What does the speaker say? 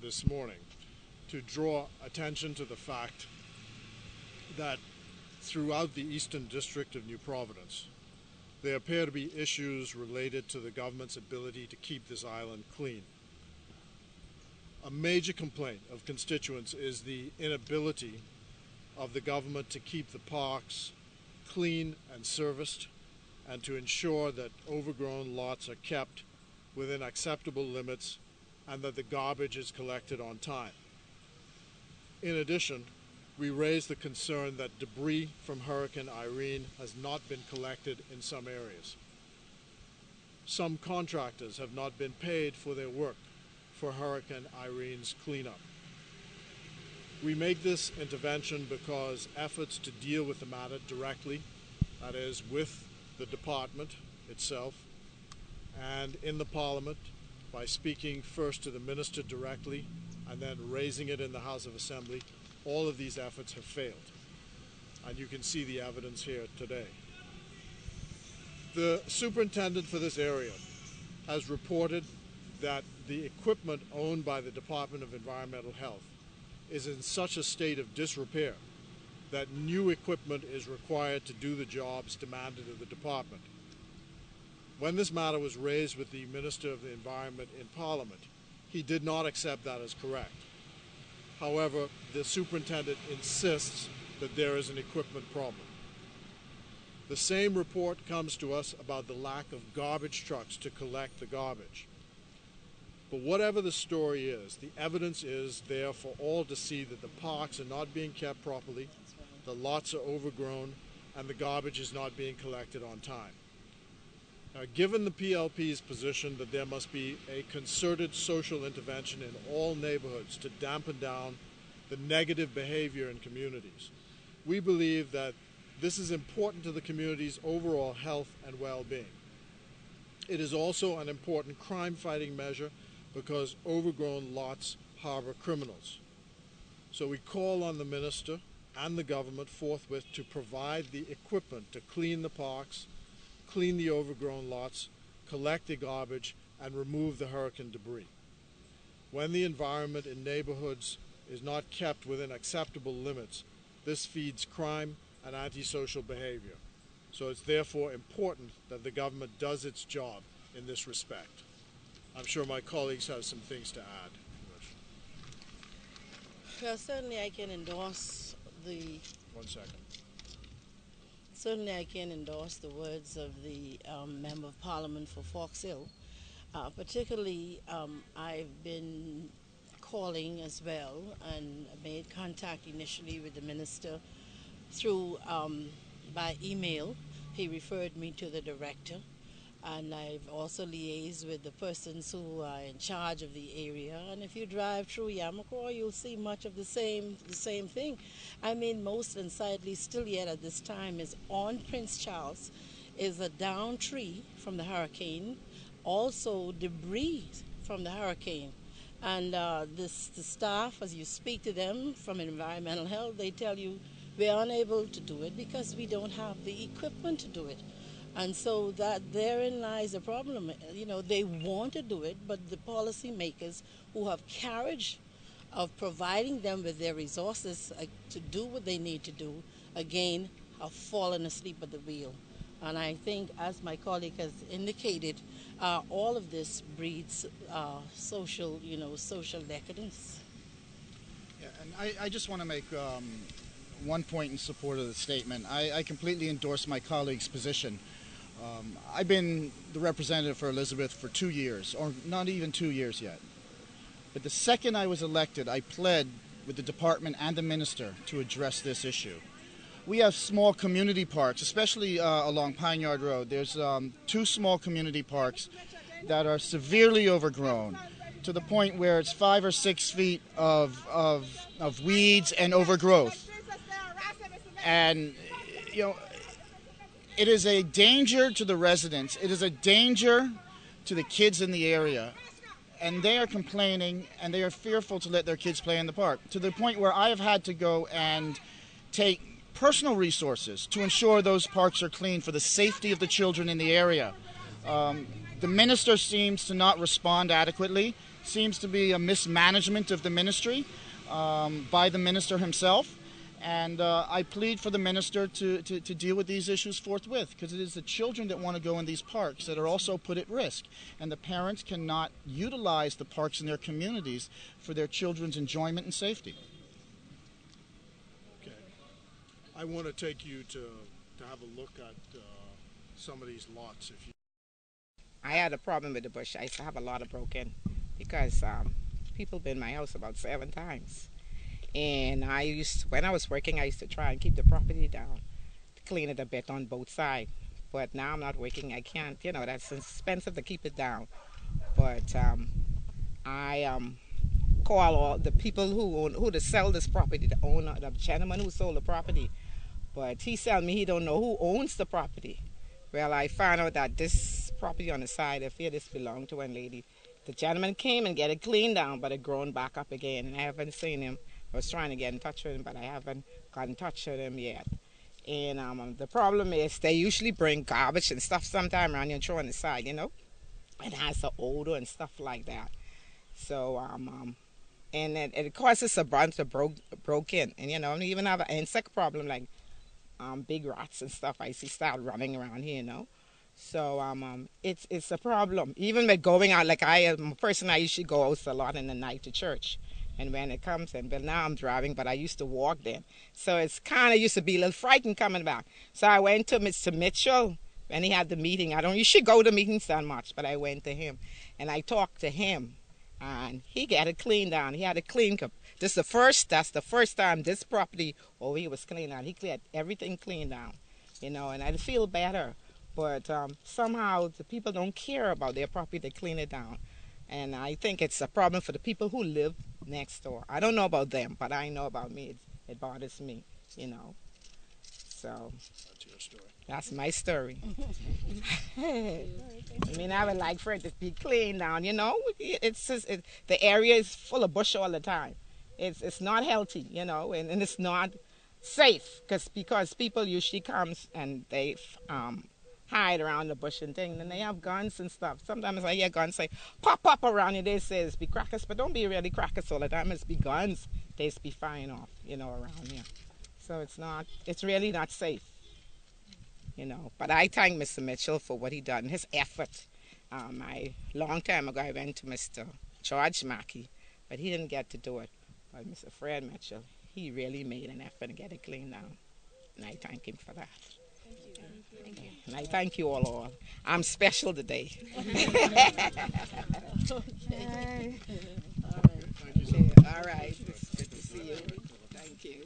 this morning to draw attention to the fact that throughout the Eastern District of New Providence, there appear to be issues related to the government's ability to keep this island clean. A major complaint of constituents is the inability of the government to keep the parks clean and serviced, and to ensure that overgrown lots are kept within acceptable limits and that the garbage is collected on time. In addition, we raised the concern that debris from Hurricane Irene has not been collected in some areas. Some contractors have not been paid for their work for Hurricane Irene's cleanup. We make this intervention because efforts to deal with the matter directly, that is, with the department itself and in the Parliament, by speaking first to the Minister directly and then raising it in the House of Assembly, all of these efforts have failed. And you can see the evidence here today. The superintendent for this area has reported that the equipment owned by the Department of Environmental Health is in such a state of disrepair that new equipment is required to do the jobs demanded of the department. When this matter was raised with the Minister of the Environment in Parliament, he did not accept that as correct. However, the superintendent insists that there is an equipment problem. The same report comes to us about the lack of garbage trucks to collect the garbage. But whatever the story is, the evidence is there for all to see that the parks are not being kept properly, the lots are overgrown, and the garbage is not being collected on time. Now, given the PLP's position that there must be a concerted social intervention in all neighborhoods to dampen down the negative behavior in communities, we believe that this is important to the community's overall health and well-being. It is also an important crime-fighting measure because overgrown lots harbor criminals. So we call on the minister and the government forthwith to provide the equipment to clean the parks, clean the overgrown lots, collect the garbage, and remove the hurricane debris. When the environment in neighborhoods is not kept within acceptable limits, this feeds crime and antisocial behavior. So it's therefore important that the government does its job in this respect. I'm sure my colleagues have some things to add. Well, certainly I can endorse the... 1 second. Certainly I can endorse the words of the Member of Parliament for Fox Hill. Particularly, I've been calling as well and made contact initially with the minister through by email. He referred me to the director, and I've also liaised with the persons who are in charge of the area. And if you drive through Yamacraw, you'll see much of the same thing. I mean, most unsightly still yet at this time is on Prince Charles is a down tree from the hurricane, also debris from the hurricane. And the staff, as you speak to them from environmental health, they tell you we're unable to do it because we don't have the equipment to do it. And so that therein lies the problem. You know, they want to do it, but the policymakers who have carriage of providing them with their resources to do what they need to do, again, have fallen asleep at the wheel. And I think, as my colleague has indicated, all of this breeds social decadence. Yeah, and I just want to make one point in support of the statement. I completely endorse my colleague's position. I've been the representative for Elizabeth for 2 years, or not even 2 years yet. But the second I was elected, I pled with the department and the minister to address this issue. We have small community parks, especially along Pine Yard Road. There's 2 small community parks that are severely overgrown to the point where it's 5 or 6 feet of weeds and overgrowth. And, you know, it is a danger to the residents. It is a danger to the kids in the area. And they are complaining, and they are fearful to let their kids play in the park, to the point where I have had to go and take personal resources to ensure those parks are clean for the safety of the children in the area. The minister seems to not respond adequately, seems to be a mismanagement of the ministry by the minister himself. And I plead for the minister to deal with these issues forthwith, because it is the children that want to go in these parks that are also put at risk. And the parents cannot utilize the parks in their communities for their children's enjoyment and safety. Okay. I want to take you to have a look at some of these lots. If you I had a problem with the bush. I used to have a lot of broken because people been in my house about 7 times. And when I was working, I used to try and keep the property down, to clean it a bit on both sides. But now I'm not working, I can't, that's expensive to keep it down. But I call all the people who to sell this property, the owner, the gentleman who sold the property. But he told me he don't know who owns the property. Well, I found out that this property on the side of here, this belonged to one lady. The gentleman came and get it cleaned down, but it grown back up again, and I haven't seen him. I was trying to get in touch with him, but I haven't got in touch with him yet. And the problem is they usually bring garbage and stuff sometime around here and throw on the side, It has an odor and stuff like that. So, and it causes a bunch of broke in. And, and even have an insect problem like big rats and stuff. I see start running around here, So it's a problem. Even with going out, like I am a person, I usually go out a lot in the night to church. And when it comes in, but now I'm driving, but I used to walk then. So it's kind of used to be a little frightened coming back. So I went to Mr. Mitchell when he had the meeting. I don't usually go to meetings that much, but I went to him. And I talked to him. And he got it cleaned down. He had it cleaned up. That's the first time this property over here was cleaned out. He cleared everything cleaned down, and I feel better. But somehow the people don't care about their property. They clean it down. And I think it's a problem for the people who live next door. I don't know about them, but I know about me. It bothers me, So that's your story. That's my story. I would like for it to be clean down, It's just, the area is full of bush all the time. It's not healthy, and it's not safe because people usually comes and they hide around the bush and things, and they have guns and stuff. Sometimes I hear guns say, pop up around you. They say it's be crackers, but don't be really crackers all the time. It's be guns. They just be firing off, around here. So it's really not safe, But I thank Mr. Mitchell for what he done, his effort. Long time ago, I went to Mr. George Mackey, but he didn't get to do it. But Mr. Fred Mitchell, he really made an effort to get it cleaned down, and I thank him for that. Thank you. And I thank you all. I'm special today. Okay. All right. It's good to see you. Thank you.